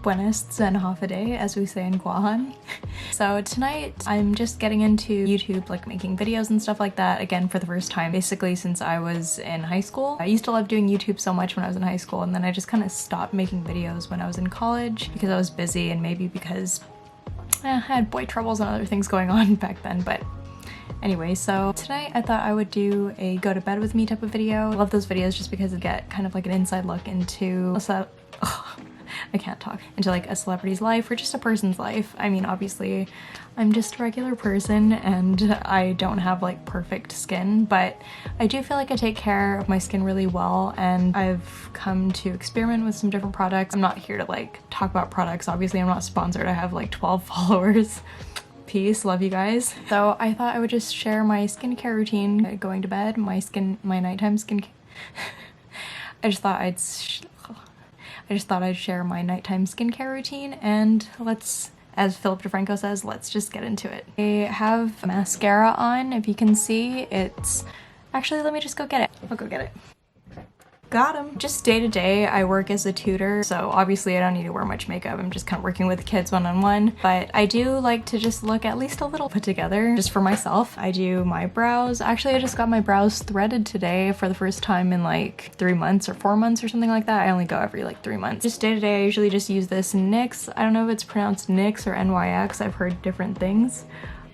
Buenas and half a day, as we say in Guahan. So tonight I'm just getting into YouTube, like making videos and stuff like that again for the first time, basically since I was in high school. I used to love doing YouTube so much when I was in high school, and then I just kind of stopped making videos when I was in college because I was busy and maybe because I had boy troubles and other things going on back then. But anyway, so tonight I thought I would do a go to bed with me type of video. I love those videos just because it get kind of like an inside look into I can't talk, into like a celebrity's life or just a person's life. I mean, obviously I'm just a regular person and I don't have like perfect skin, but I do feel like I take care of my skin really well, and I've come to experiment with some different products. I'm not here to like talk about products. Obviously I'm not sponsored. I have like 12 followers. Peace, love you guys. So I thought I would just share my skincare routine going to bed, my nighttime skincare. I just thought I'd share my nighttime skincare routine, and let's, as Philip DeFranco says, let's just get into it. I have mascara on, if you can see. It's actually, let me just go get it. I'll go get it. Got him. Just day to day, I work as a tutor, so obviously I don't need to wear much makeup. I'm just kind of working with kids one-on-one, but I do like to just look at least a little put together just for myself. I do my brows. Actually, I just got my brows threaded today for the first time in like 3 months or 4 months or something like that. I only go every like 3 months. Just day to day, I usually just use this NYX. I don't know if it's pronounced NYX or NYX. I've heard different things.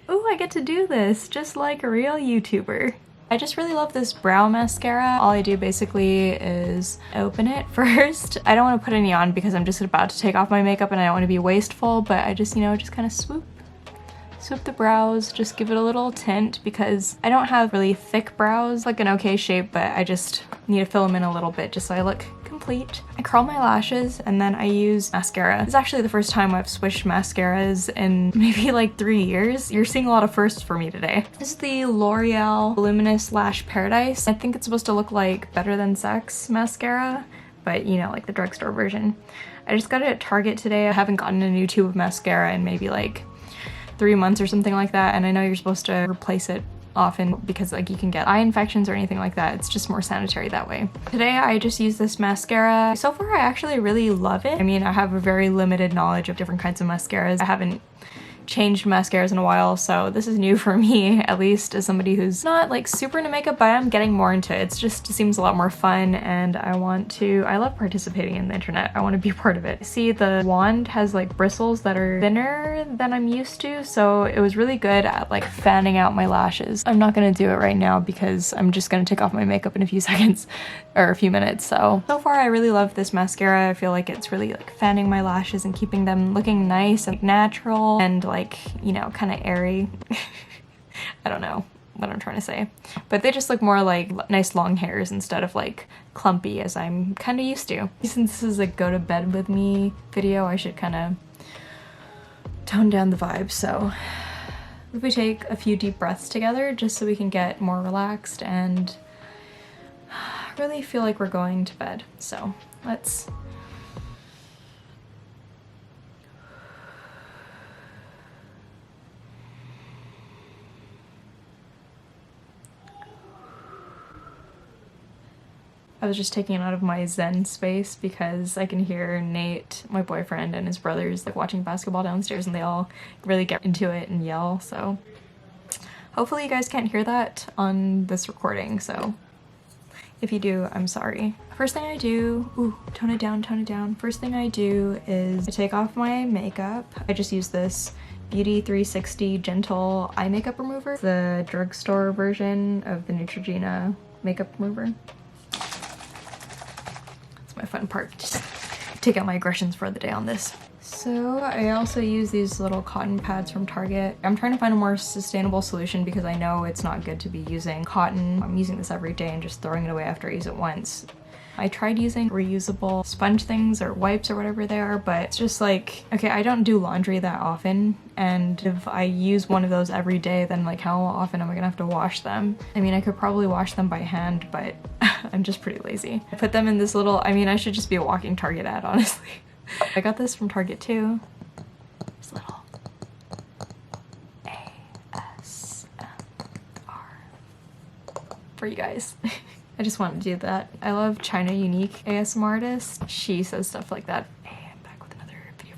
Ooh, I get to do this just like a real YouTuber. I just really love this brow mascara. All I do basically is open it first. I don't want to put any on because I'm just about to take off my makeup and I don't want to be wasteful, but I just, you know, just kind of swoop the brows, just give it a little tint because I don't have really thick brows, like an okay shape, but I just need to fill them in a little bit just so I look complete. I curl my lashes and then I use mascara. It's actually the first time I've switched mascaras in maybe like 3 years. You're seeing a lot of firsts for me today. This is the L'Oreal Voluminous Lash Paradise. I think it's supposed to look like Better Than Sex mascara, but you know, like the drugstore version. I just got it at Target today. I haven't gotten a new tube of mascara in maybe like 3 months or something like that, and I know you're supposed to replace it often because like you can get eye infections or anything like that. It's just more sanitary that way. Today I just use this mascara. So far I actually really love it. I mean, I have a very limited knowledge of different kinds of mascaras. I haven't changed mascaras in a while, so this is new for me, at least as somebody who's not like super into makeup, but I'm getting more into it. It seems a lot more fun, and I love participating in the internet. I want to be a part of it. See, the wand has like bristles that are thinner than I'm used to, so it was really good at like fanning out my lashes. I'm not gonna do it right now because I'm just gonna take off my makeup in a few seconds or a few minutes. So far I really love this mascara. I feel like it's really like fanning my lashes and keeping them looking nice and natural and like, you know, kind of airy. I don't know what I'm trying to say, but they just look more like nice long hairs instead of like clumpy as I'm kind of used to. Since this is a go to bed with me video, I should kind of tone down the vibe. So if we take a few deep breaths together just so we can get more relaxed and really feel like we're going to bed. So let's I was just taking it out of my zen space because I can hear Nate, my boyfriend, and his brothers like watching basketball downstairs, and they all really get into it and yell. So hopefully you guys can't hear that on this recording. So if you do, I'm sorry. First thing I do, ooh, tone it down. First thing I do is I take off my makeup. I just use this Beauty 360 Gentle Eye Makeup Remover, the drugstore version of the Neutrogena makeup remover. My fun part, just take out my aggressions for the day on this. So I also use these little cotton pads from Target. I'm trying to find a more sustainable solution because I know it's not good to be using cotton. I'm using this every day and just throwing it away after I use it once. I tried using reusable sponge things or wipes or whatever they are, but it's just like, okay, I don't do laundry that often, and if I use one of those every day, then like how often am I gonna have to wash them? I mean, I could probably wash them by hand, but I'm just pretty lazy. I put them in this little, I mean, I should just be a walking Target ad, honestly. I got this from Target too. This little ASMR for you guys. I just wanted to do that. I love China Unique ASMR artist. She says stuff like that. Hey, I'm back with another video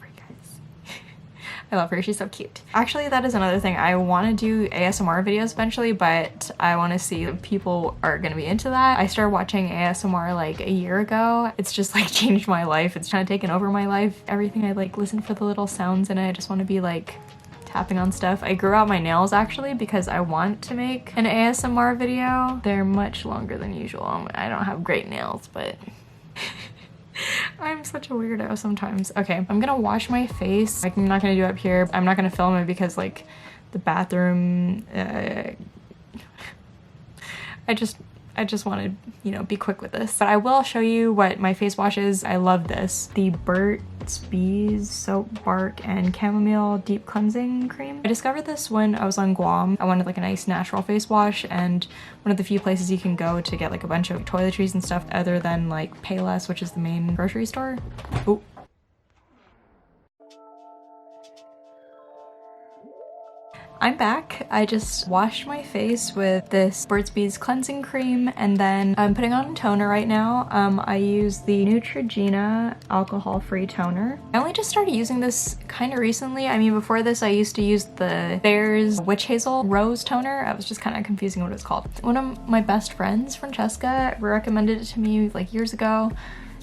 I love her, she's so cute. Actually, that is another thing. I want to do ASMR videos eventually, but I want to see if people are going to be into that. I started watching ASMR like a year ago. It's just like changed my life. It's kind of taken over my life. Everything, I like listen for the little sounds in it. I just want to be like tapping on stuff. I grew out my nails actually because I want to make an ASMR video. They're much longer than usual. I don't have great nails, but I'm such a weirdo sometimes. Okay, I'm gonna wash my face. I'm not gonna do it up here. I'm not gonna film it because like the bathroom, I just want to, you know, be quick with this. But I will show you what my face wash is. I love this. The Burt Bees Soap Bark and Chamomile Deep Cleansing Cream. I discovered this when I was on Guam. I wanted like a nice natural face wash, and one of the few places you can go to get like a bunch of toiletries and stuff other than like Payless, which is the main grocery store. Oh. I'm back. I just washed my face with this Burt's Bees cleansing cream, and then I'm putting on a toner right now. I use the Neutrogena alcohol-free toner. I only just started using this kind of recently. I mean, before this I used to use the Thayer's Witch Hazel Rose toner. I was just kind of confusing what it was called. One of my best friends, Francesca, recommended it to me like years ago.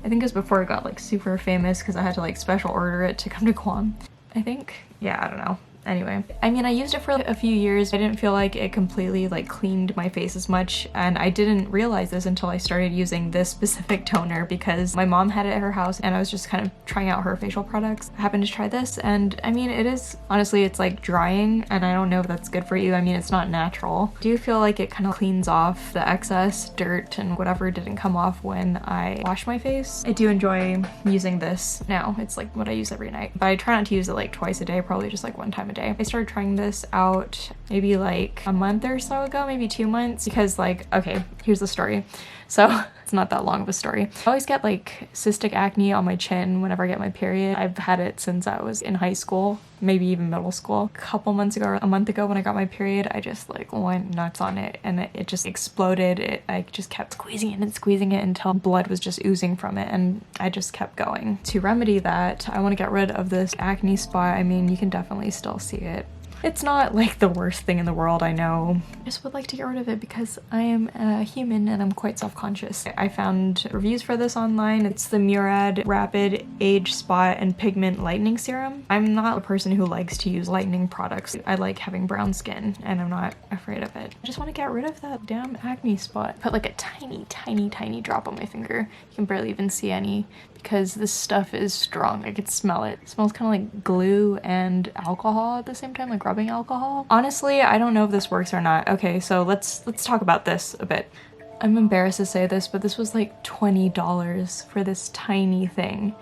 I think it was before it got like super famous because I had to like special order it to come to Guam, I think. Yeah, I don't know. Anyway, I mean, I used it for a few years. I didn't feel like it completely like cleaned my face as much, and I didn't realize this until I started using this specific toner because my mom had it at her house and I was just kind of trying out her facial products. I happened to try this, and I mean, it is, honestly, it's like drying, and I don't know if that's good for you. I mean, it's not natural. I do feel like it kind of cleans off the excess dirt and whatever didn't come off when I wash my face. I do enjoy using this now. It's like what I use every night, but I try not to use it like twice a day, probably just like one time a day. I started trying this out maybe like a month or so ago, maybe 2 months, because like, okay, here's the story. So it's not that long of a story. I always get like cystic acne on my chin whenever I get my period. I've had it since I was in high school, maybe even middle school. A couple months ago, or a month ago when I got my period, I just like went nuts on it, and it just exploded. I just kept squeezing it and squeezing it until blood was just oozing from it, and I just kept going. To remedy that, I want to get rid of this acne spot. I mean, you can definitely still see it. It's not like the worst thing in the world, I know. I just would like to get rid of it because I am a human and I'm quite self-conscious. I found reviews for this online. It's the Murad Rapid Age Spot and Pigment Lightening Serum. I'm not a person who likes to use lightening products. I like having brown skin and I'm not afraid of it. I just want to get rid of that damn acne spot. Put like a tiny, tiny, tiny drop on my finger. You can barely even see any because this stuff is strong. I can smell it. It smells kind of like glue and alcohol at the same time, like rubbing alcohol. Honestly, I don't know if this works or not. Okay, so let's talk about this a bit. I'm embarrassed to say this, but this was like $20 for this tiny thing,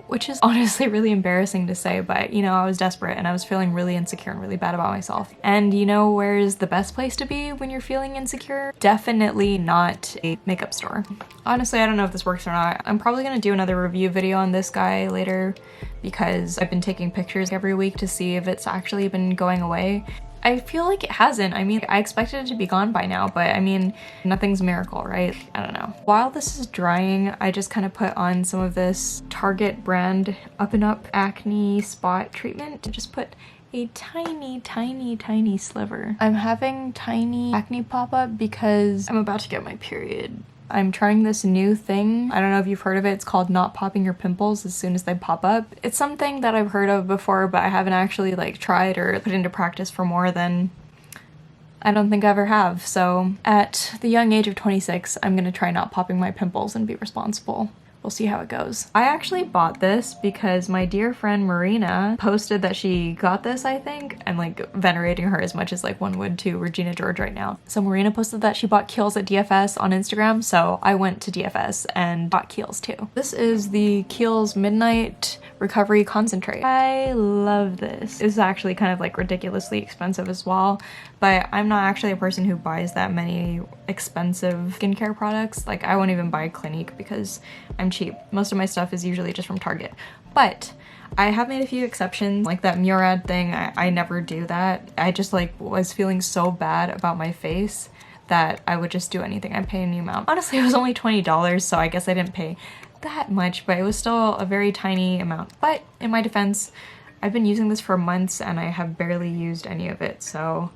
which is honestly really embarrassing to say, but you know, I was desperate and I was feeling really insecure and really bad about myself. And you know where's the best place to be when you're feeling insecure? Definitely not a makeup store. Honestly, I don't know if this works or not. I'm probably gonna do another review video on this guy later because I've been taking pictures every week to see if it's actually been going away. I feel like it hasn't. I mean, I expected it to be gone by now, but I mean, nothing's a miracle, right? I don't know. While this is drying, I just kind of put on some of this Target brand Up and Up acne spot treatment. Just put a tiny, tiny, tiny sliver. I'm having tiny acne pop up because I'm about to get my period. I'm trying this new thing. I don't know if you've heard of it. It's called not popping your pimples as soon as they pop up. It's something that I've heard of before, but I haven't actually like tried or put into practice for more than I don't think I ever have. So at the young age of 26, I'm gonna try not popping my pimples and be responsible. We'll see how it goes. I actually bought this because my dear friend Marina posted that she got this, I think. I'm like venerating her as much as like one would to Regina George right now. So Marina posted that she bought Kiehl's at DFS on Instagram, so I went to DFS and bought Kiehl's too. This is the Kiehl's Midnight Recovery Concentrate. I love this. This is actually kind of like ridiculously expensive as well, but I'm not actually a person who buys that many expensive skincare products. Like I won't even buy Clinique because I'm cheap. Most of my stuff is usually just from Target. But I have made a few exceptions, like that Murad thing. I never do that. I just like was feeling so bad about my face that I would just do anything. I'd pay any amount. Honestly, it was only $20, so I guess I didn't pay that much, but it was still a very tiny amount. But in my defense, I've been using this for months and I have barely used any of it, so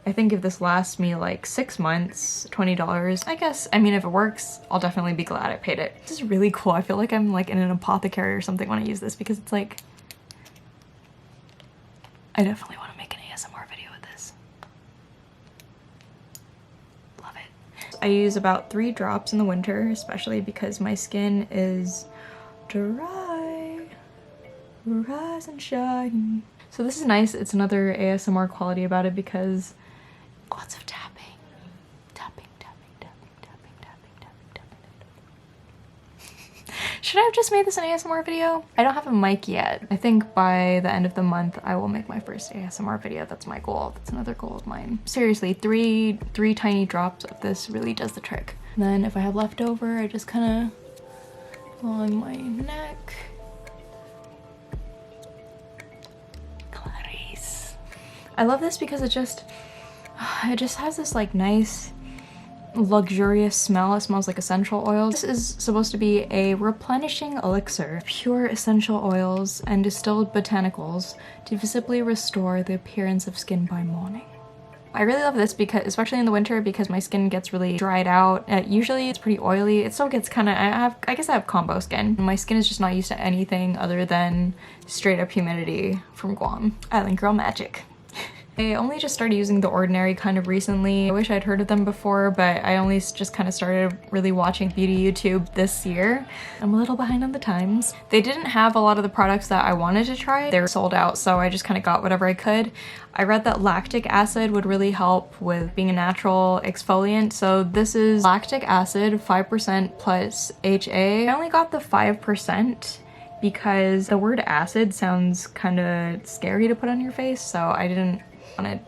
I think if this lasts me like 6 months, $20, I guess. I mean, if it works, I'll definitely be glad I paid it. This is really cool. I feel like I'm like in an apothecary or something when I use this because it's like, I definitely want to make an ASMR video with this. Love it. I use about 3 drops in the winter, especially because my skin is dry. Rise and shine. So this is nice. It's another ASMR quality about it because lots of tapping. Tapping, tapping, tapping, tapping, tapping, tapping, tapping. Should I have just made this an ASMR video? I don't have a mic yet. I think by the end of the month I will make my first ASMR video. That's my goal. That's another goal of mine. Seriously, three tiny drops of this really does the trick. And then if I have leftover, I just kind of along my neck. I love this because it just has this like nice luxurious smell. It smells like essential oils. This is supposed to be a replenishing elixir, pure essential oils and distilled botanicals to visibly restore the appearance of skin by morning. I really love this because, especially in the winter, because my skin gets really dried out. Usually it's pretty oily. It still gets kind of, I guess I have combo skin. My skin is just not used to anything other than straight up humidity from Guam. Island girl magic. I only just started using The Ordinary kind of recently. I wish I'd heard of them before, but I only just kind of started really watching beauty YouTube this year. I'm a little behind on the times. They didn't have a lot of the products that I wanted to try. They were sold out, so I just kind of got whatever I could. I read that lactic acid would really help with being a natural exfoliant, so this is lactic acid, 5% plus HA. I only got the 5% because the word acid sounds kind of scary to put on your face, so I didn't want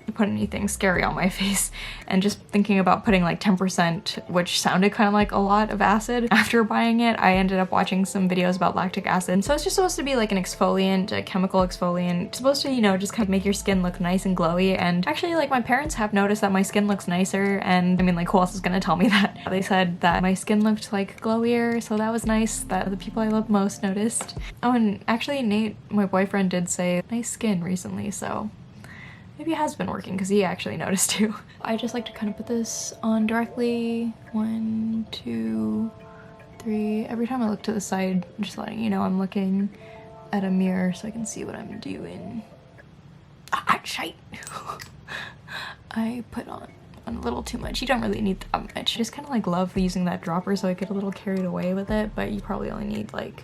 to put anything scary on my face, and just thinking about putting like 10%, which sounded kind of like a lot of acid. After buying it, I ended up watching some videos about lactic acid. So it's just supposed to be like an exfoliant, a chemical exfoliant. It's supposed to, you know, just kind of make your skin look nice and glowy. And actually, like, my parents have noticed that my skin looks nicer, and I mean, like, who else is gonna tell me that? They said that my skin looked like glowier, so that was nice that the people I love most noticed. Oh, and actually Nate, my boyfriend, did say nice skin recently, so maybe it has been working because he actually noticed too. I just like to kind of put this on directly. 1, 2, 3. Every time I look to the side, I'm just letting you know I'm looking at a mirror so I can see what I'm doing. Ah, shite! I put on a little too much. You don't really need that much. I just kind of like love using that dropper so I get a little carried away with it, but you probably only need like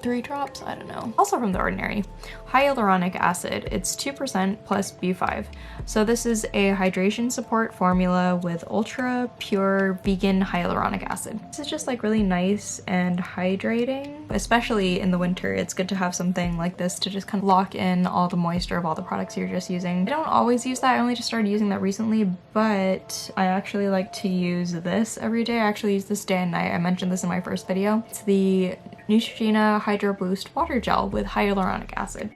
3 drops, I don't know. Also from The Ordinary, hyaluronic acid. It's 2% plus B5. So this is a hydration support formula with ultra pure vegan hyaluronic acid. This is just like really nice and hydrating, especially in the winter. It's good to have something like this to just kind of lock in all the moisture of all the products you're just using. I don't always use that. I only just started using that recently, but I actually like to use this every day. I actually use this day and night. I mentioned this in my first video. It's the Neutrogena Hydro Boost Water Gel with hyaluronic acid.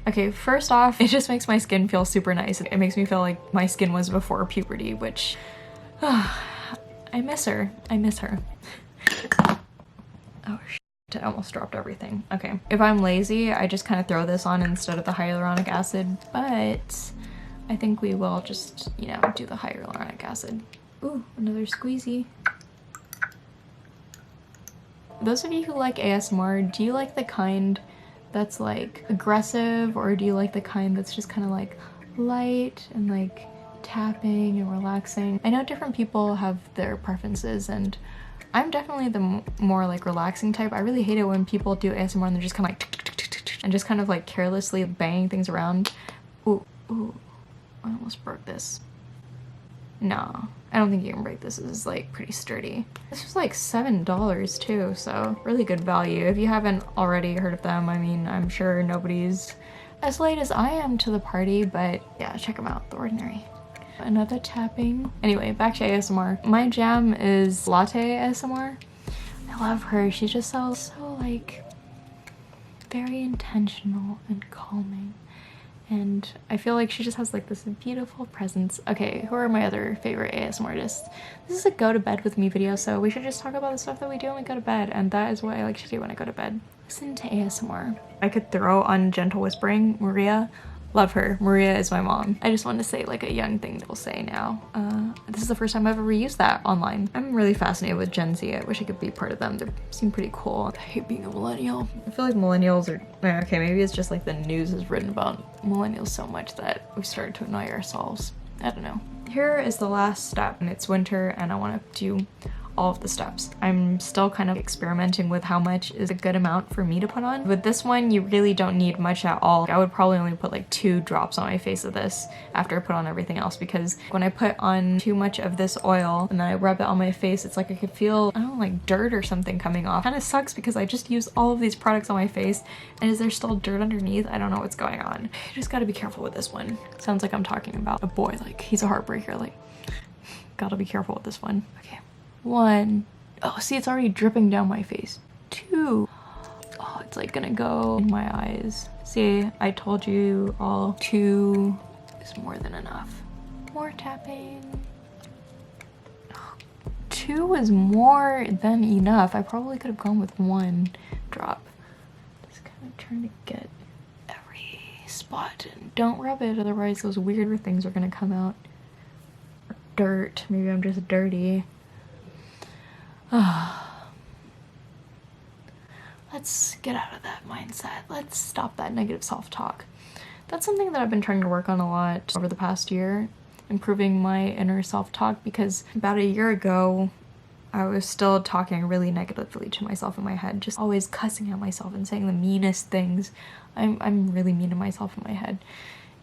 Okay, first off, it just makes my skin feel super nice. It makes me feel like my skin was before puberty, which I miss her. I miss her. Oh shit, I almost dropped everything. Okay, if I'm lazy, I just kind of throw this on instead of the hyaluronic acid, but I think we will just, you know, do the hyaluronic acid. Ooh, another squeezy. Those of you who like ASMR, do you like the kind that's like aggressive, or do you like the kind that's just kind of like light and like tapping and relaxing? I know different people have their preferences, and I'm definitely the more like relaxing type. I really hate it when people do ASMR and they're just kind of like and just kind of like carelessly banging things around. Ooh, ooh, I almost broke this. No, I don't think you can break this. This is like pretty sturdy. This was like $7 too, so really good value. If you haven't already heard of them, I mean, I'm sure nobody's as late as I am to the party, but yeah, check them out, The Ordinary. Another tapping. Anyway, back to ASMR. My jam is Latte ASMR. I love her. She's just so like very intentional and calming. And I feel like she just has like this beautiful presence. Okay, who are my other favorite ASMR artists? This is a go to bed with me video, so we should just talk about the stuff that we do when we go to bed, and that is what I like to do when I go to bed. Listen to ASMR. I could throw on gentle whispering. Maria, love her. Maria is my mom. I just want to say like a young thing that we'll say now. This is the first time I've ever used that online. I'm really fascinated with Gen Z. I wish I could be part of them. They seem pretty cool. I hate being a millennial. I feel like millennials are, okay, maybe it's just like the news has written about millennials so much that we've started to annoy ourselves. I don't know. Here is the last step, and it's winter and I want to do all of the steps. I'm still kind of experimenting with how much is a good amount for me to put on. With this one, you really don't need much at all. I would probably only put like 2 drops on my face of this after I put on everything else, because when I put on too much of this oil and then I rub it on my face, it's like I could feel, I don't know, like dirt or something coming off. Kind of sucks because I just used all of these products on my face, and is there still dirt underneath? I don't know what's going on. You just gotta be careful with this one. Sounds like I'm talking about a boy, like he's a heartbreaker, like gotta be careful with this one. Okay. 1. Oh, see, it's already dripping down my face. 2. Oh, it's like gonna go in my eyes. See, I told you all. 2 is more than enough. More tapping. 2 is more than enough. I probably could have gone with 1 drop. Just kind of trying to get every spot, and don't rub it, otherwise those weirder things are gonna come out. Dirt. Maybe I'm just dirty. Let's get out of that mindset. Let's stop that negative self-talk. That's something that I've been trying to work on a lot over the past year, improving my inner self-talk, because about a year ago, I was still talking really negatively to myself in my head, just always cussing at myself and saying the meanest things. I'm really mean to myself in my head.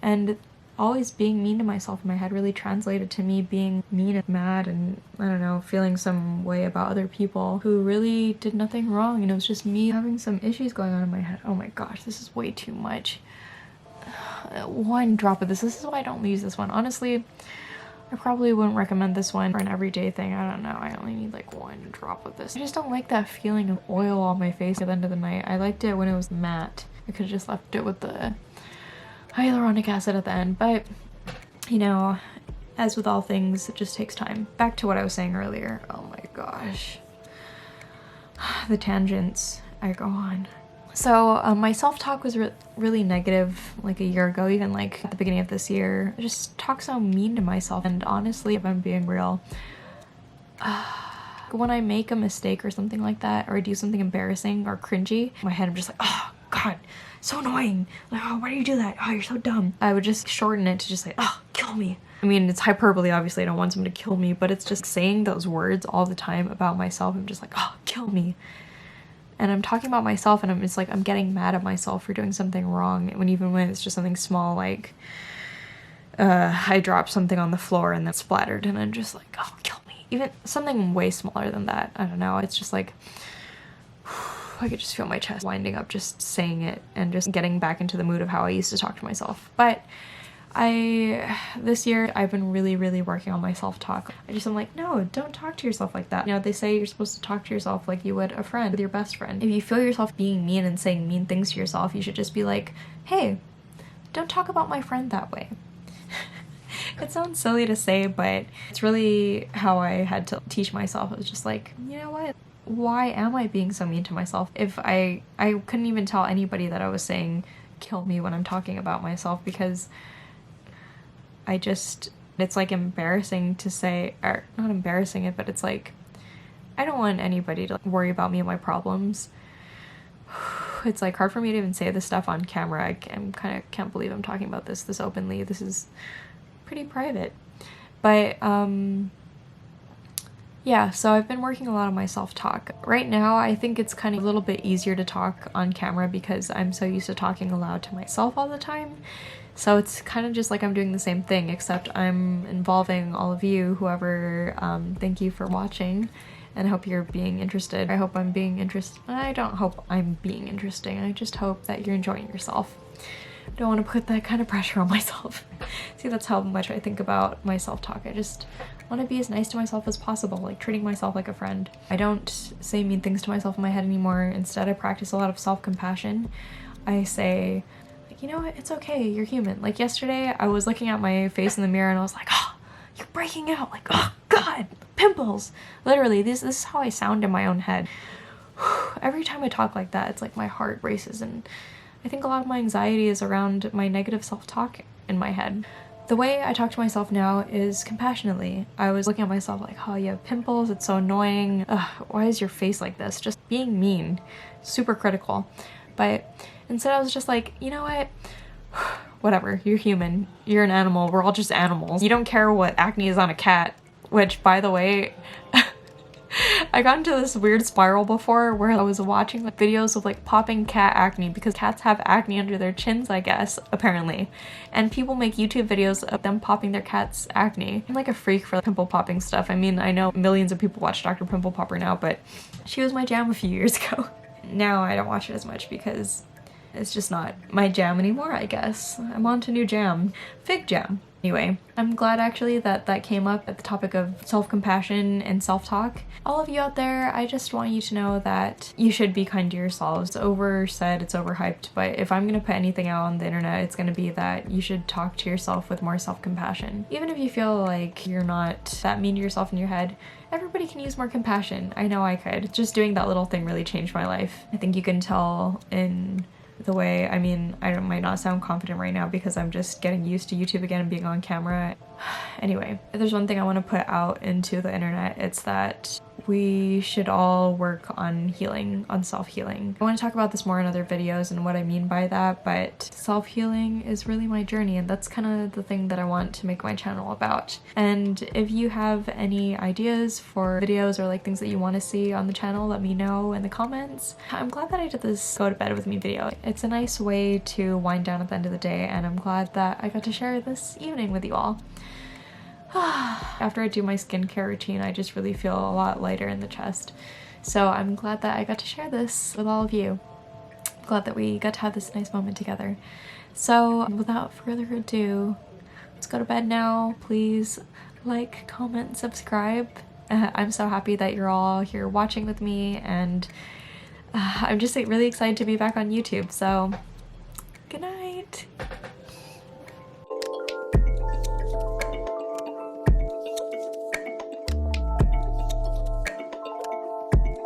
And always being mean to myself in my head really translated to me being mean and mad and, I don't know, feeling some way about other people who really did nothing wrong, and it was just me having some issues going on in my head. Oh my gosh, this is way too much. 1 drop of this. This is why I don't use this one. Honestly, I probably wouldn't recommend this one for an everyday thing. I don't know. I only need like 1 drop of this. I just don't like that feeling of oil on my face at the end of the night. I liked it when it was matte. I could have just left it with the hyaluronic acid at the end, but you know, as with all things, it just takes time. Back to what I was saying earlier. Oh my gosh. The tangents I go on. So my self-talk was really negative like a year ago, even like at the beginning of this year. I just talk so mean to myself, and honestly, if I'm being real, when I make a mistake or something like that, or I do something embarrassing or cringy, in my head I'm just like, oh god, so annoying. Like, oh, why do you do that? Oh, you're so dumb. I would just shorten it to just like, oh, kill me. I mean, it's hyperbole, obviously. I don't want someone to kill me, but it's just saying those words all the time about myself. I'm just like, oh, kill me. And I'm talking about myself, and it's like I'm getting mad at myself for doing something wrong, even when it's just something small, like I dropped something on the floor and that splattered, and I'm just like, oh, kill me. Even something way smaller than that. I don't know. It's just like, I could just feel my chest winding up just saying it and just getting back into the mood of how I used to talk to myself. But this year, I've been really working on my self-talk. I'm like, no, don't talk to yourself like that. You know, they say you're supposed to talk to yourself like you would a friend with your best friend. If you feel yourself being mean and saying mean things to yourself, you should just be like, hey, don't talk about my friend that way. It sounds silly to say, but it's really how I had to teach myself. It was just like, you know what? Why am I being so mean to myself? If I couldn't even tell anybody that I was saying kill me when I'm talking about myself, because it's like embarrassing to say, or not embarrassing it, but it's like, I don't want anybody to worry about me and my problems. It's like hard for me to even say this stuff on camera. I kind of can't believe I'm talking about this openly. This is pretty private. But yeah, so I've been working a lot on my self-talk. Right now, I think it's kind of a little bit easier to talk on camera because I'm so used to talking aloud to myself all the time. So it's kind of just like I'm doing the same thing, except I'm involving all of you, whoever. Thank you for watching, and I hope you're being interested. I hope I'm being interested. I don't hope I'm being interesting. I just hope that you're enjoying yourself. I don't want to put that kind of pressure on myself. See, that's how much I think about my self-talk. I just want to be as nice to myself as possible, like treating myself like a friend. I don't say mean things to myself in my head anymore. Instead, I practice a lot of self-compassion. I say, like, you know what, it's okay, you're human. Like yesterday I was looking at my face in the mirror and I was like, oh, you're breaking out, like, oh god, pimples. Literally, this is how I sound in my own head. Every time I talk like that, it's like my heart races, and I think a lot of my anxiety is around my negative self-talk in my head. The way I talk to myself now is compassionately. I was looking at myself like, oh, you have pimples, it's so annoying. Ugh, why is your face like this? Just being mean, super critical. But instead I was just like, you know what? Whatever, you're human, you're an animal, we're all just animals. You don't care what acne is on a cat, which, by the way, I got into this weird spiral before where I was watching like videos of like popping cat acne, because cats have acne under their chins, I guess, apparently. And people make YouTube videos of them popping their cat's acne. I'm like a freak for pimple popping stuff. I mean, I know millions of people watch Dr. Pimple Popper now, but she was my jam a few years ago. Now I don't watch it as much because it's just not my jam anymore, I guess. I'm on to new jam. Fig jam. Anyway, I'm glad actually that that came up at the topic of self-compassion and self-talk. All of you out there, I just want you to know that you should be kind to yourselves. It's oversaid, it's overhyped, but if I'm gonna put anything out on the internet, it's gonna be that you should talk to yourself with more self-compassion. Even if you feel like you're not that mean to yourself in your head, everybody can use more compassion. I know I could. Just doing that little thing really changed my life. I think you can tell in the way, I mean, I might not sound confident right now because I'm just getting used to YouTube again and being on camera. Anyway, if there's one thing I want to put out into the internet, it's that we should all work on healing, on self-healing. I want to talk about this more in other videos and what I mean by that, but self-healing is really my journey, and that's kind of the thing that I want to make my channel about. And if you have any ideas for videos or like things that you want to see on the channel, let me know in the comments. I'm glad that I did this go to bed with me video. It's a nice way to wind down at the end of the day, and I'm glad that I got to share this evening with you all. After I do my skincare routine, I just really feel a lot lighter in the chest. So I'm glad that I got to share this with all of you. I'm glad that we got to have this nice moment together. So without further ado, let's go to bed now. Please like, comment, subscribe. I'm so happy that you're all here watching with me, and I'm just really excited to be back on YouTube. So good night.